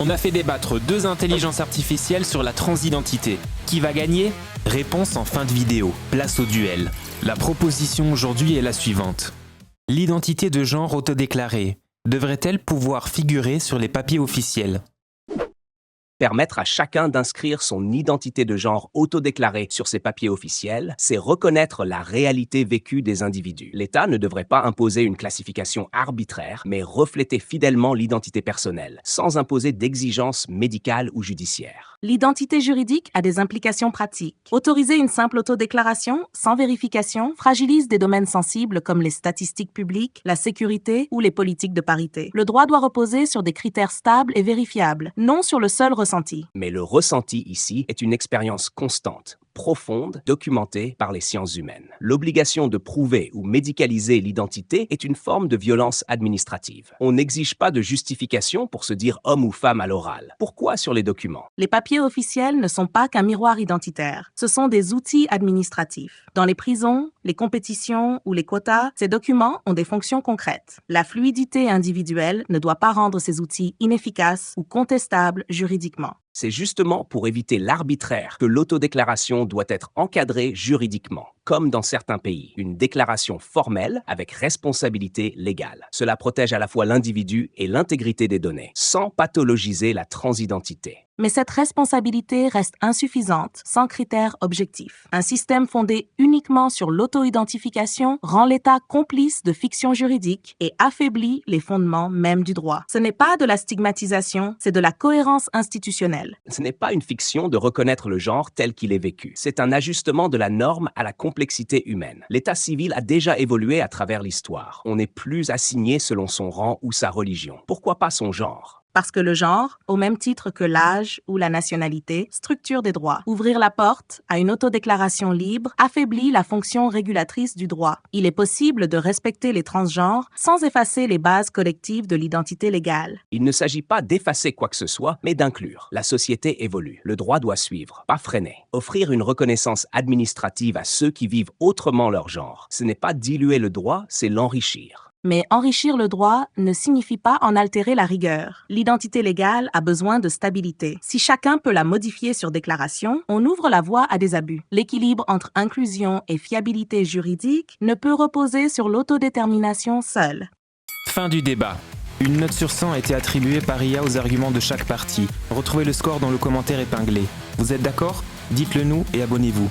On a fait débattre deux intelligences artificielles sur la transidentité. Qui va gagner? Réponse en fin de vidéo. Place au duel. La proposition aujourd'hui est la suivante. L'identité de genre autodéclarée devrait-elle pouvoir figurer sur les papiers officiels? Permettre à chacun d'inscrire son identité de genre autodéclarée sur ses papiers officiels, c'est reconnaître la réalité vécue des individus. L'État ne devrait pas imposer une classification arbitraire, mais refléter fidèlement l'identité personnelle, sans imposer d'exigences médicales ou judiciaires. L'identité juridique a des implications pratiques. Autoriser une simple autodéclaration, sans vérification, fragilise des domaines sensibles comme les statistiques publiques, la sécurité ou les politiques de parité. Le droit doit reposer sur des critères stables et vérifiables, non sur le seul ressenti. Mais le ressenti ici est une expérience constante, profonde, documentée par les sciences humaines. L'obligation de prouver ou médicaliser l'identité est une forme de violence administrative. On n'exige pas de justification pour se dire homme ou femme à l'oral. Pourquoi sur les documents? Les papiers officiels ne sont pas qu'un miroir identitaire. Ce sont des outils administratifs. Dans les prisons, les compétitions ou les quotas, ces documents ont des fonctions concrètes. La fluidité individuelle ne doit pas rendre ces outils inefficaces ou contestables juridiquement. C'est justement pour éviter l'arbitraire que l'autodéclaration doit être encadrée juridiquement, comme dans certains pays. Une déclaration formelle avec responsabilité légale. Cela protège à la fois l'individu et l'intégrité des données, sans pathologiser la transidentité. Mais cette responsabilité reste insuffisante sans critères objectifs. Un système fondé uniquement sur l'auto-identification rend l'État complice de fiction juridique et affaiblit les fondements même du droit. Ce n'est pas de la stigmatisation, c'est de la cohérence institutionnelle. Ce n'est pas une fiction de reconnaître le genre tel qu'il est vécu. C'est un ajustement de la norme à la complexité humaine. L'état civil a déjà évolué à travers l'histoire. On n'est plus assigné selon son rang ou sa religion. Pourquoi pas son genre? Parce que le genre, au même titre que l'âge ou la nationalité, structure des droits. Ouvrir la porte à une autodéclaration libre affaiblit la fonction régulatrice du droit. Il est possible de respecter les transgenres sans effacer les bases collectives de l'identité légale. Il ne s'agit pas d'effacer quoi que ce soit, mais d'inclure. La société évolue. Le droit doit suivre, pas freiner. Offrir une reconnaissance administrative à ceux qui vivent autrement leur genre, ce n'est pas diluer le droit, c'est l'enrichir. Mais enrichir le droit ne signifie pas en altérer la rigueur. L'identité légale a besoin de stabilité. Si chacun peut la modifier sur déclaration, on ouvre la voie à des abus. L'équilibre entre inclusion et fiabilité juridique ne peut reposer sur l'autodétermination seule. Fin du débat. Une note sur 100 a été attribuée par IA aux arguments de chaque partie. Retrouvez le score dans le commentaire épinglé. Vous êtes d'accord? Dites-le nous et abonnez-vous.